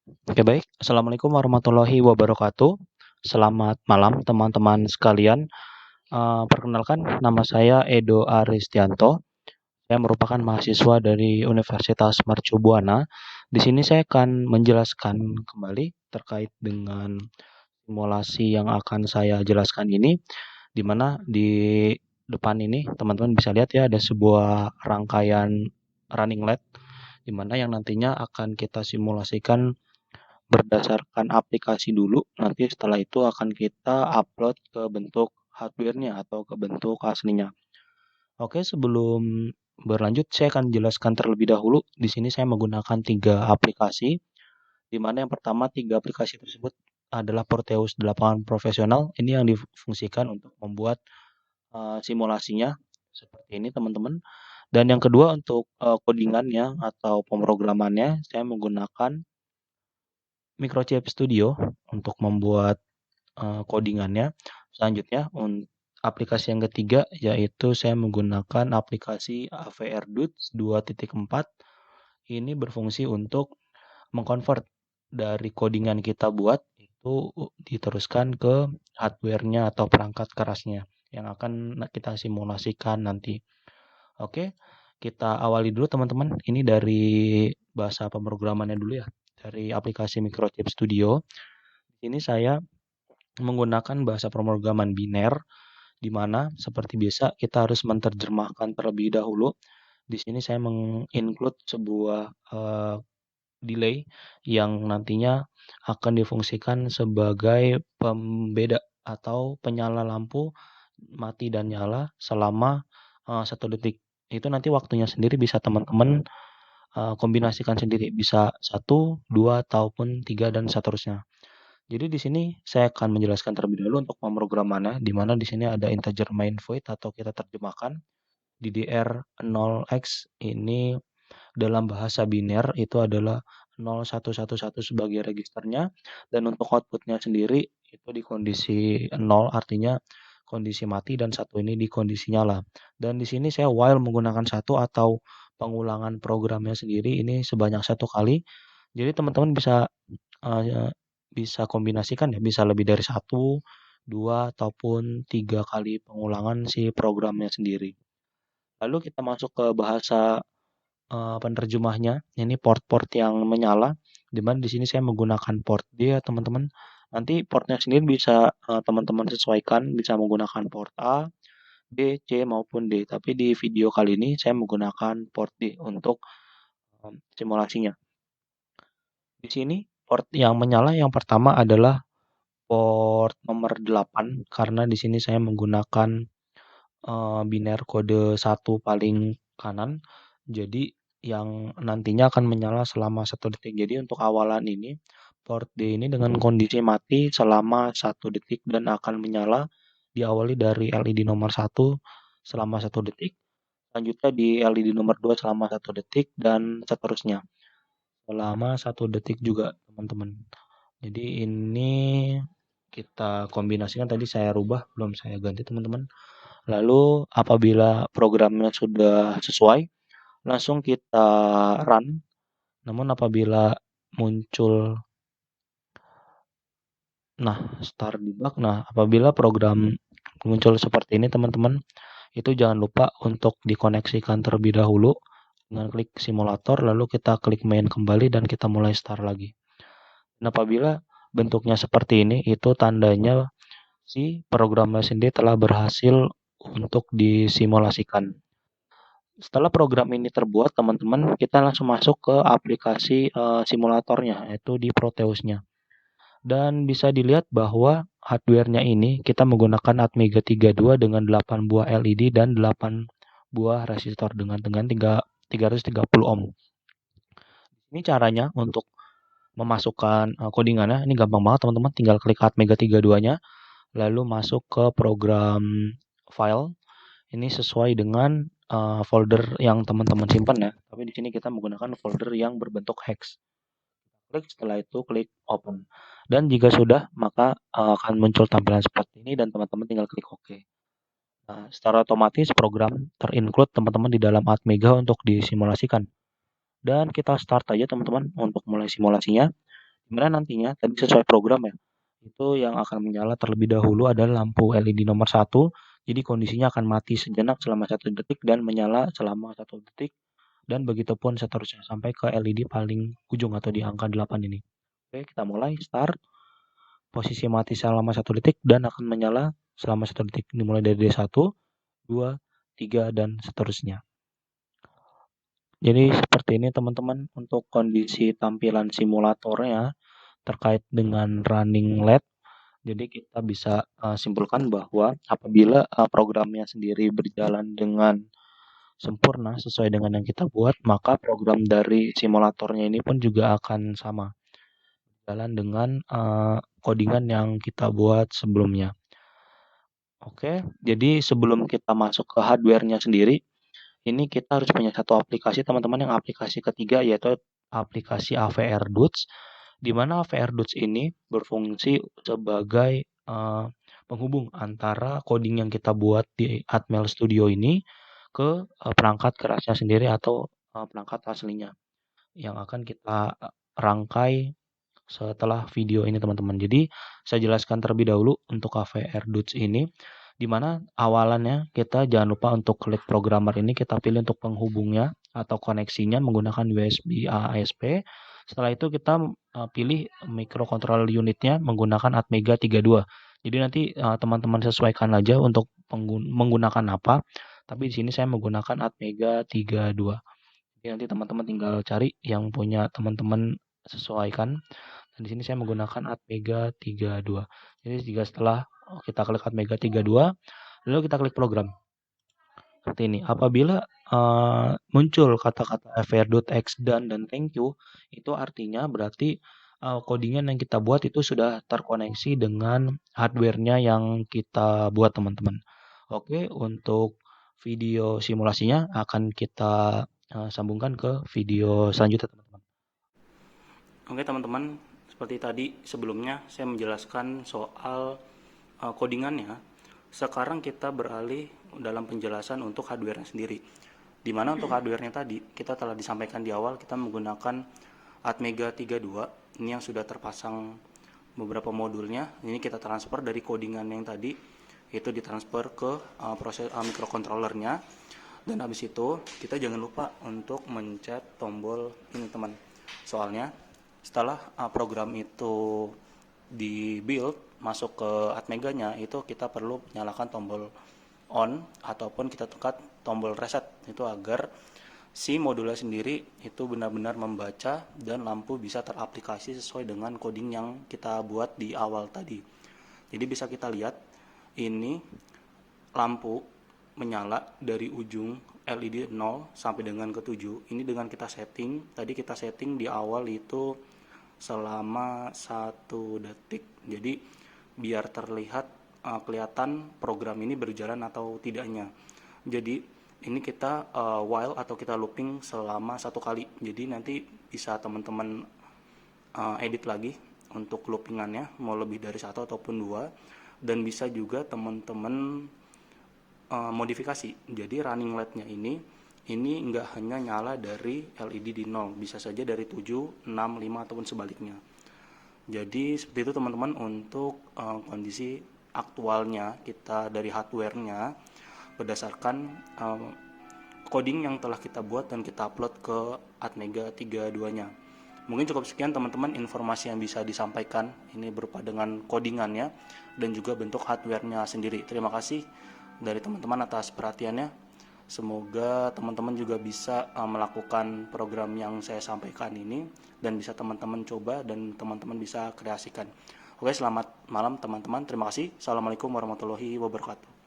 Oke baik, Assalamualaikum warahmatullahi wabarakatuh. Selamat malam teman-teman sekalian. Perkenalkan nama saya Edo Aristianto. Saya merupakan mahasiswa dari Universitas Mercu Buana. Di sini saya akan menjelaskan kembali terkait dengan simulasi yang akan saya jelaskan ini, di mana di depan ini teman-teman bisa lihat ya ada sebuah rangkaian running lab, di mana yang nantinya akan kita simulasikan berdasarkan aplikasi dulu, nanti setelah itu akan kita upload ke bentuk hardware-nya atau ke bentuk aslinya. Oke, sebelum berlanjut, saya akan jelaskan terlebih dahulu. Di sini saya menggunakan 3 aplikasi, di mana yang pertama 3 aplikasi tersebut adalah Proteus 8 Profesional. Ini yang difungsikan untuk membuat simulasinya seperti ini, teman-teman. Dan yang kedua untuk codingannya atau pemrogramannya, saya menggunakan Microchip Studio untuk membuat codingannya. Selanjutnya aplikasi yang ketiga yaitu saya menggunakan aplikasi AVR Dudes 2.4. Ini berfungsi untuk mengkonvert dari codingan kita buat itu diteruskan ke hardware-nya atau perangkat kerasnya yang akan kita simulasikan nanti. Oke, kita awali dulu teman-teman. Ini dari bahasa pemrogramannya dulu ya, dari aplikasi Microchip Studio. Ini saya menggunakan bahasa pemrograman biner, di mana seperti biasa kita harus menerjemahkan terlebih dahulu. Di sini saya menginclude sebuah delay yang nantinya akan difungsikan sebagai pembeda atau penyala lampu mati dan nyala selama 1 detik. Itu nanti waktunya sendiri bisa teman-teman kombinasikan sendiri, bisa 1, 2, ataupun 3 dan seterusnya. Jadi di sini saya akan menjelaskan terlebih dahulu untuk pemrogramannya, di mana di sini ada integer main void atau kita terjemahkan DDR0x ini dalam bahasa biner itu adalah 0111 sebagai registernya, dan untuk outputnya sendiri itu di kondisi 0 artinya kondisi mati dan 1 ini di kondisi nyala. Dan di sini saya while menggunakan 1 atau pengulangan programnya sendiri ini sebanyak 1 kali. Jadi teman-teman bisa kombinasikan ya, bisa lebih dari 1, 2, ataupun 3 kali pengulangan si programnya sendiri. Lalu kita masuk ke bahasa penerjemahnya. Ini port-port yang menyala, di mana di sini saya menggunakan port D ya teman-teman. Nanti portnya sendiri bisa teman-teman sesuaikan, bisa menggunakan port A, B, C maupun D. Tapi di video kali ini saya menggunakan port D untuk simulasinya. Di sini port yang menyala yang pertama adalah port nomor 8 karena di sini saya menggunakan biner kode 1 paling kanan. Jadi yang nantinya akan menyala selama 1 detik. Jadi untuk awalan ini port D ini dengan kondisi mati selama 1 detik dan akan menyala diawali dari LED nomor 1 selama 1 detik. Selanjutnya di LED nomor 2 selama 1 detik dan seterusnya selama 1 detik juga teman-teman. Jadi ini kita kombinasikan, tadi saya rubah belum saya ganti teman-teman. Lalu apabila programnya sudah sesuai, langsung kita run. Namun apabila muncul apabila program muncul seperti ini teman-teman, itu jangan lupa untuk dikoneksikan terlebih dahulu dengan klik simulator, lalu kita klik main kembali dan kita mulai start lagi. Nah, apabila bentuknya seperti ini, itu tandanya si programnya sendiri telah berhasil untuk disimulasikan. Setelah program ini terbuat, teman-teman, kita langsung masuk ke aplikasi simulatornya, yaitu di Proteusnya. Dan bisa dilihat bahwa hardware-nya ini kita menggunakan Atmega 32 dengan 8 buah LED dan 8 buah resistor dengan 330 ohm. Ini caranya untuk memasukkan codingannya. Ini gampang banget teman-teman, tinggal klik Atmega 32-nya, lalu masuk ke program file. Ini sesuai dengan folder yang teman-teman simpan ya. Tapi di sini kita menggunakan folder yang berbentuk hex. Klik, setelah itu klik open. Dan jika sudah, maka akan muncul tampilan seperti ini dan teman-teman tinggal klik OK. Nah, secara otomatis program terinclude teman-teman di dalam Atmega untuk disimulasikan. Dan kita start aja teman-teman untuk mulai simulasinya. Dimana nantinya tadi sesuai program ya, itu yang akan menyala terlebih dahulu adalah lampu LED nomor satu. Jadi kondisinya akan mati sejenak selama 1 detik dan menyala selama 1 detik. Dan begitupun seterusnya sampai ke LED paling ujung atau di angka 8 ini. Oke, kita mulai start. Posisi mati selama 1 detik dan akan menyala selama 1 detik. Dimulai dari D1, 2, 3, dan seterusnya. Jadi seperti ini teman-teman untuk kondisi tampilan simulatornya terkait dengan running LED. Jadi kita bisa simpulkan bahwa apabila programnya sendiri berjalan dengan sempurna sesuai dengan yang kita buat, maka program dari simulatornya ini pun juga akan sama, jalan dengan codingan yang kita buat sebelumnya. Oke, jadi sebelum kita masuk ke hardware-nya sendiri, ini kita harus punya satu aplikasi teman-teman, yang aplikasi ketiga yaitu aplikasi AVR Dudes, di mana AVR Dudes ini berfungsi sebagai penghubung antara coding yang kita buat di Atmel Studio ini ke perangkat kerasnya sendiri atau perangkat aslinya yang akan kita rangkai setelah video ini teman-teman. Jadi saya jelaskan terlebih dahulu untuk AVR Dudes ini, di mana awalannya kita jangan lupa untuk klik programmer ini, kita pilih untuk penghubungnya atau koneksinya menggunakan USB ASP. Setelah itu kita pilih microcontroller unitnya menggunakan Atmega 32. Jadi nanti teman-teman sesuaikan aja untuk menggunakan apa. Tapi di sini saya menggunakan Atmega 32. Jadi nanti teman-teman tinggal cari yang punya teman-teman sesuaikan. Dan di sini saya menggunakan Atmega 32. Jadi jika setelah kita klik Atmega 32, lalu kita klik program. Seperti ini. Apabila muncul kata-kata fr.x dan thank you, itu artinya berarti codingan yang kita buat itu sudah terkoneksi dengan hardware-nya yang kita buat teman-teman. Oke, untuk video simulasinya akan kita sambungkan ke video selanjutnya teman-teman. Oke teman-teman, seperti tadi sebelumnya saya menjelaskan soal codingannya. Sekarang kita beralih dalam penjelasan untuk hardware-nya sendiri. Di mana untuk hardware-nya tadi kita telah disampaikan di awal, kita menggunakan Atmega 32 ini yang sudah terpasang beberapa modulnya. Ini kita transfer dari codingan yang tadi itu ditransfer ke proses microcontrollernya. Dan habis itu kita jangan lupa untuk mencet tombol ini teman. Soalnya setelah program itu di build masuk ke Atmeganya, itu kita perlu menyalakan tombol on ataupun kita tekan tombol reset itu agar si modulnya sendiri itu benar-benar membaca dan lampu bisa teraplikasi sesuai dengan coding yang kita buat di awal tadi. Jadi bisa kita lihat ini lampu menyala dari ujung LED 0 sampai dengan ke 7. Ini dengan kita setting, tadi kita setting di awal itu selama 1 detik. Jadi biar terlihat kelihatan program ini berjalan atau tidaknya. Jadi ini kita while atau kita looping selama 1 kali. Jadi nanti bisa teman-teman edit lagi untuk loopingannya, mau lebih dari 1 ataupun 2. Dan bisa juga teman-teman modifikasi. Jadi running LED-nya ini enggak hanya nyala dari LED di 0, bisa saja dari 7, 6, 5 ataupun sebaliknya. Jadi seperti itu teman-teman untuk kondisi aktualnya kita dari hardware-nya berdasarkan coding yang telah kita buat dan kita upload ke Atmega 32-nya. Mungkin cukup sekian teman-teman informasi yang bisa disampaikan ini berupa dengan codingannya dan juga bentuk hardware-nya sendiri. Terima kasih dari teman-teman atas perhatiannya. Semoga teman-teman juga bisa melakukan program yang saya sampaikan ini dan bisa teman-teman coba dan teman-teman bisa kreasikan. Oke, selamat malam teman-teman. Terima kasih. Assalamualaikum warahmatullahi wabarakatuh.